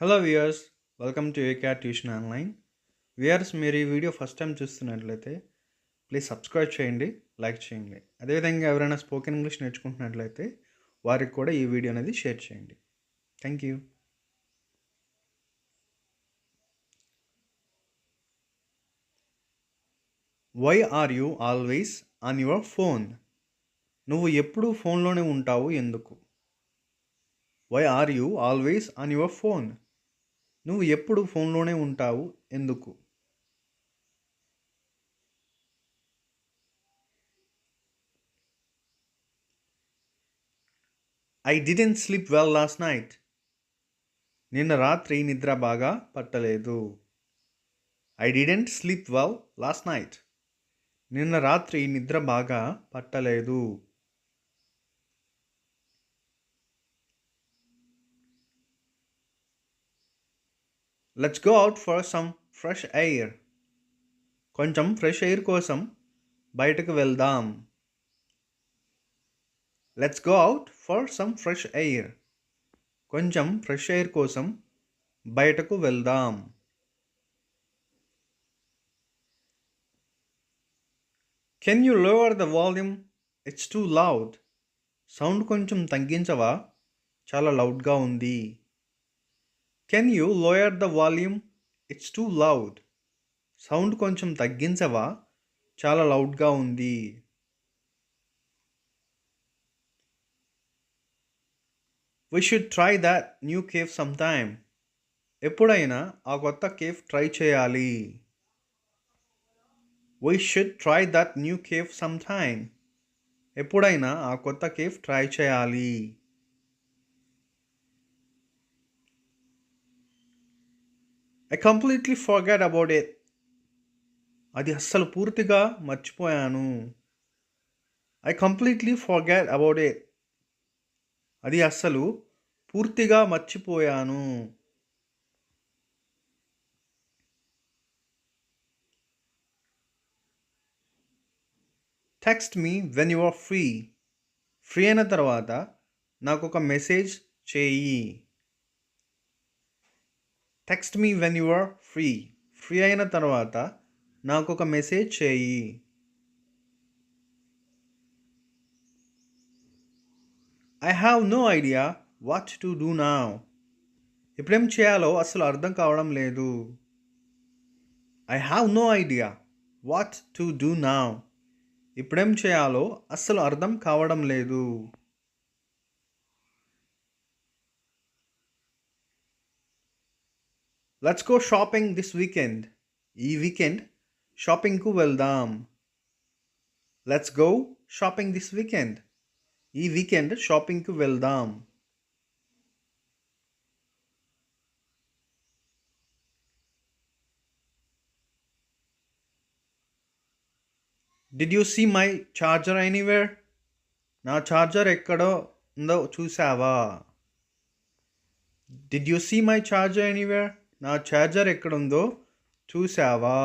Hello viewers, welcome to AKR tuition online. Viewers, మీరు ఈ video first time చూస్తున్నట్లయితే please subscribe చేయండి, like చేయండి. అదేవిధంగా ఎవరైనా స్పోకెన్ ఇంగ్లీష్ నేర్చుకుంటున్నట్లయితే వారికి కూడా ఈ వీడియో అనేది షేర్ చేయండి. Thank you. Why are you always on your phone? నువ్వు ఎప్పుడూ ఫోన్లోనే ఉంటావు ఎందుకు? Why are you always on your phone? నువ్వు ఎప్పుడు ఫోన్లోనే ఉంటావు ఎందుకు? I didn't sleep well last night. నిన్న రాత్రి నిద్ర బాగా పట్టలేదు. I didn't sleep well last night. నిన్న రాత్రి నిద్ర బాగా పట్టలేదు. Let's go out for some fresh air. కొంచెం ఫ్రెష్ ఎయిర్ కోసం బయటకు వెళ్దాం. Let's go out for some fresh air. కొంచెం ఫ్రెష్ ఎయిర్ కోసం బయటకు వెళ్దాం. Can you lower the volume? It's two loud. Sound కొంచెం తగ్గించవా? చాలా లౌడ్గా ఉంది. Can you lower the volume? It's two loud. Sound కొంచెం తగ్గించవా? చాలా లౌడ్గా ఉంది. We should try that new cave sometime. ఎప్పుడైనా ఆ కొత్త కేఫ్ ట్రై చేయాలి. We should try that new cave sometime. ఎప్పుడైనా ఆ కొత్త కేఫ్ ట్రై చేయాలి. I completely forgot about it. అది అస్సలు పూర్తిగా మర్చిపోయాను. I completely forgot about it. అది అస్సలు పూర్తిగా మర్చిపోయాను. Text me when you are free. Free అయిన తర్వాత నాకు ఒక మెసేజ్ చేయి. Text me when you are free. Free అయిన తర్వాత నాకు ఒక మెసేజ్ చేయి. I have no idea what to do now. ఇప్పుడేం చేయాలో అసలు అర్థం కావడం లేదు. I have no idea what to do now. ఇప్పుడేం చేయాలో అస్సలు అర్థం కావడం లేదు. Let's go shopping this weekend. ఈ వీకెండ్ షాపింగ్కు వెళ్దాం. Let's go shopping this weekend. ఈ వీకెండ్ షాపింగ్కు వెళ్దాం. Did you see my charger anywhere? నా చార్జర్ ఎక్కడో ఉందో చూసావా? Did you see my charger anywhere? నా చార్జర్ ఎక్కడుందో చూసావా?